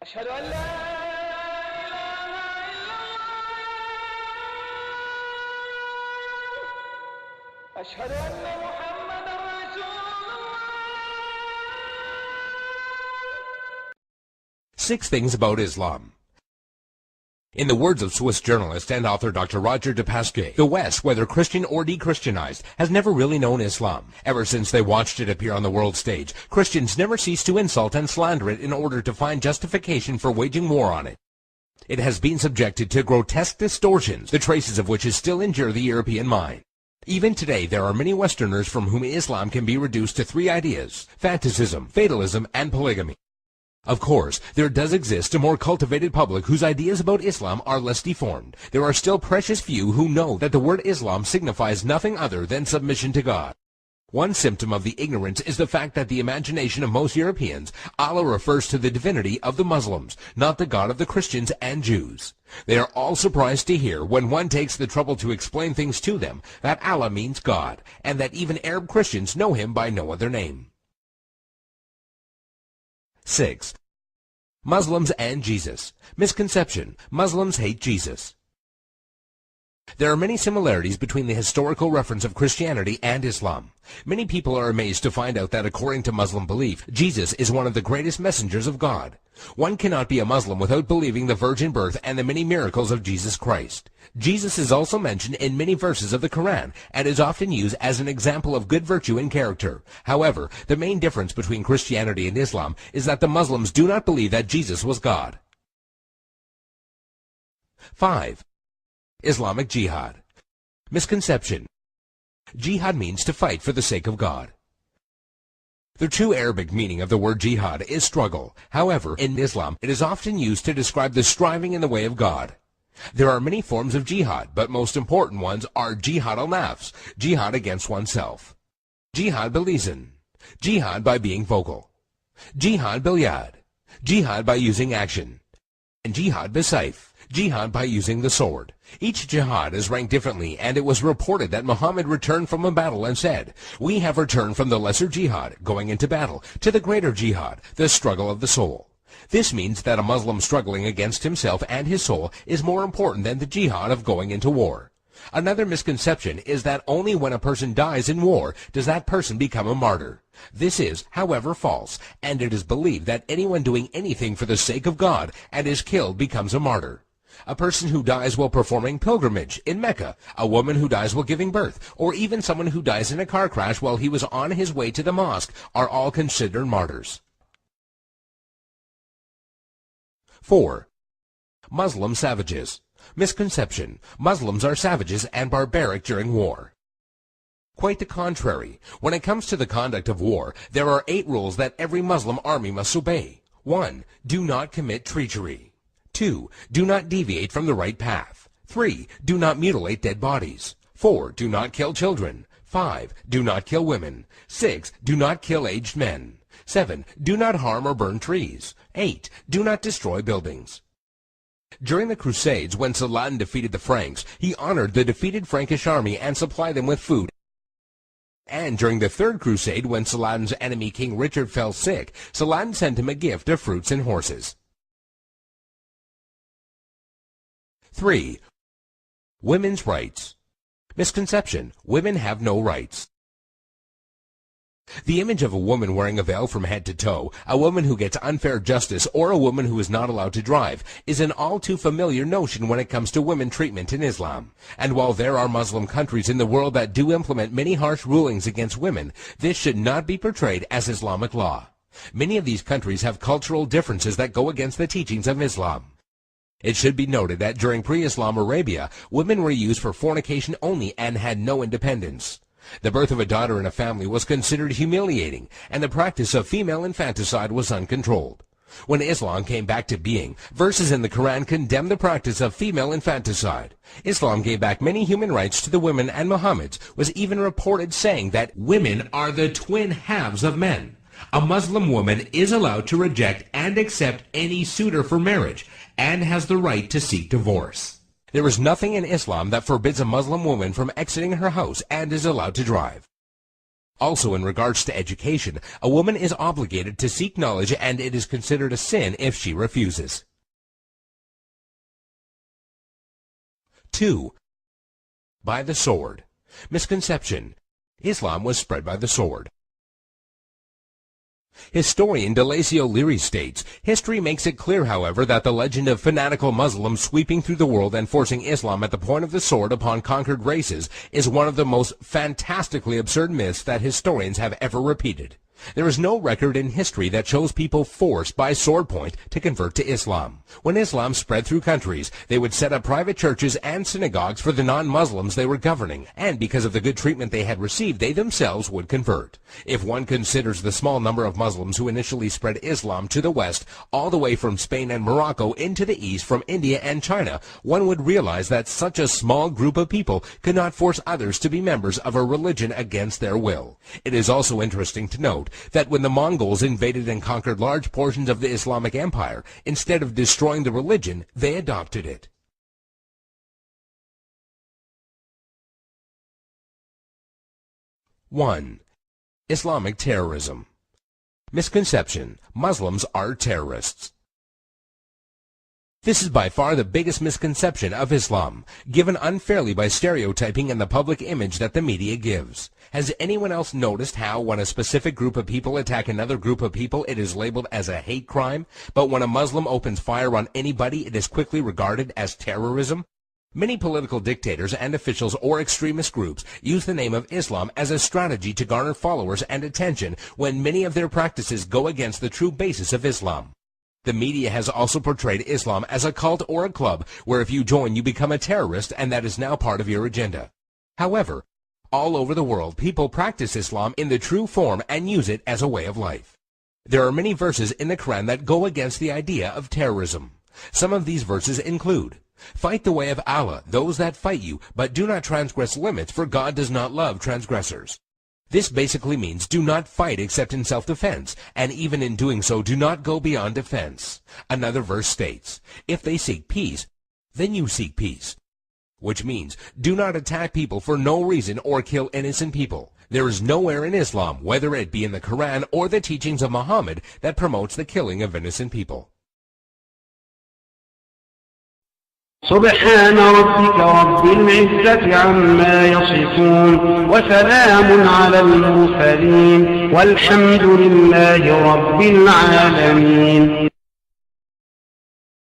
أشهد أن لا إله إلا الله أشهد أن محمدا رسول الله. 6 Things About Islam. In the words of Swiss journalist and author Dr. Roger de Pasquier, the West, whether Christian or de-Christianized, has never really known Islam. Ever since they watched it appear on the world stage, Christians never ceased to insult and slander it in order to find justification for waging war on it. It has been subjected to grotesque distortions, the traces of which still injure the European mind. Even today, there are many Westerners from whom Islam can be reduced to 3 ideas: fanaticism, fatalism, and polygamy. Of course, there does exist a more cultivated public whose ideas about Islam are less deformed. There are still precious few who know that the word Islam signifies nothing other than submission to God. One symptom of the ignorance is the fact that the imagination of most Europeans, Allah refers to the divinity of the Muslims, not the God of the Christians and Jews. They are all surprised to hear, when one takes the trouble to explain things to them, that Allah means God, and that even Arab Christians know him by no other name. 6. Muslims and Jesus. Misconception: Muslims hate Jesus. There are many similarities between the historical reference of Christianity and Islam. Many people are amazed to find out that according to Muslim belief, Jesus is one of the greatest messengers of God. One cannot be a Muslim without believing the virgin birth and the many miracles of Jesus Christ. Jesus is also mentioned in many verses of the Quran and is often used as an example of good virtue and character. However, the main difference between Christianity and Islam is that the Muslims do not believe that Jesus was God. 5. Islamic Jihad. Misconception: Jihad means to fight for the sake of God. The true Arabic meaning of the word jihad is struggle. However, in Islam, it is often used to describe the striving in the way of God. There are many forms of jihad, but most important ones are jihad al-nafs, jihad against oneself, jihad bil-lisan, jihad by being vocal, jihad bil-yad, jihad by using action, and jihad bis-sayf, jihad by using the sword. Each jihad is ranked differently, and it was reported that Muhammad returned from a battle and said, "We have returned from the lesser jihad, going into battle, to the greater jihad, the struggle of the soul." This means that a Muslim struggling against himself and his soul is more important than the jihad of going into war. Another misconception is that only when a person dies in war does that person become a martyr. This is, however, false, and it is believed that anyone doing anything for the sake of God and is killed becomes a martyr. A person who dies while performing pilgrimage in Mecca, a woman who dies while giving birth, or even someone who dies in a car crash while he was on his way to the mosque are all considered martyrs. 4. Muslim savages. Misconception: Muslims are savages and barbaric during war. Quite the contrary. When it comes to the conduct of war, there are 8 rules that every Muslim army must obey. 1. Do not commit treachery. 2. Do not deviate from the right path. 3. Do not mutilate dead bodies. 4. Do not kill children. 5. Do not kill women. 6. Do not kill aged men. 7. Do not harm or burn trees. 8. Do not destroy buildings. During the Crusades, when Saladin defeated the Franks, he honored the defeated Frankish army and supplied them with food. And during the Third Crusade, when Saladin's enemy King Richard fell sick, Saladin sent him a gift of fruits and horses. 3. Women's rights. Misconception: Women have no rights. The image of a woman wearing a veil from head to toe, a woman who gets unfair justice, or a woman who is not allowed to drive, is an all too familiar notion when it comes to women treatment in Islam. And while there are Muslim countries in the world that do implement many harsh rulings against women, this should not be portrayed as Islamic law. Many of these countries have cultural differences that go against the teachings of Islam. It should be noted that during pre-Islam Arabia, women were used for fornication only and had no independence. The birth of a daughter in a family was considered humiliating, and the practice of female infanticide was uncontrolled. When Islam came back to being, verses in the Quran condemned the practice of female infanticide. Islam gave back many human rights to the women, and Muhammad was even reported saying that women are the twin halves of men. A Muslim woman is allowed to reject and accept any suitor for marriage, and has the right to seek divorce. There is nothing in Islam that forbids a Muslim woman from exiting her house and is allowed to drive. Also, in regards to education, a woman is obligated to seek knowledge, and it is considered a sin if she refuses. 2. By the sword. Misconception. Islam was spread by the sword. Historian Delasio Leary states, history makes it clear, however, that the legend of fanatical Muslims sweeping through the world and forcing Islam at the point of the sword upon conquered races is one of the most fantastically absurd myths that historians have ever repeated. There is no record in history that shows people forced by sword point to convert to Islam. When Islam spread through countries, they would set up private churches and synagogues for the non-Muslims they were governing, and because of the good treatment they had received, they themselves would convert. If one considers the small number of Muslims who initially spread Islam to the West, all the way from Spain and Morocco into the East from India and China, one would realize that such a small group of people could not force others to be members of a religion against their will. It is also interesting to note that when the Mongols invaded and conquered large portions of the Islamic Empire, instead of destroying the religion, they adopted it. One. Islamic terrorism. Misconception. Muslims are terrorists. This is by far the biggest misconception of Islam, given unfairly by stereotyping and the public image that the media gives. Has anyone else noticed how when a specific group of people attack another group of people, it is labeled as a hate crime, but when a Muslim opens fire on anybody, it is quickly regarded as terrorism? Many political dictators and officials or extremist groups use the name of Islam as a strategy to garner followers and attention when many of their practices go against the true basis of Islam. The media has also portrayed Islam as a cult or a club where if you join you become a terrorist, and that is now part of your agenda. However, all over the world people practice Islam in the true form and use it as a way of life. There are many verses in the Quran that go against the idea of terrorism. Some of these verses include, "Fight the way of Allah, those that fight you, but do not transgress limits, for God does not love transgressors." This basically means do not fight except in self-defense, and even in doing so, do not go beyond defense. Another verse states, "If they seek peace, then you seek peace," which means do not attack people for no reason or kill innocent people. There is nowhere in Islam, whether it be in the Quran or the teachings of Muhammad, that promotes the killing of innocent people. سبحان ربك رب العزة عما يصفون وسلام على المرسلين والحمد لله رب العالمين.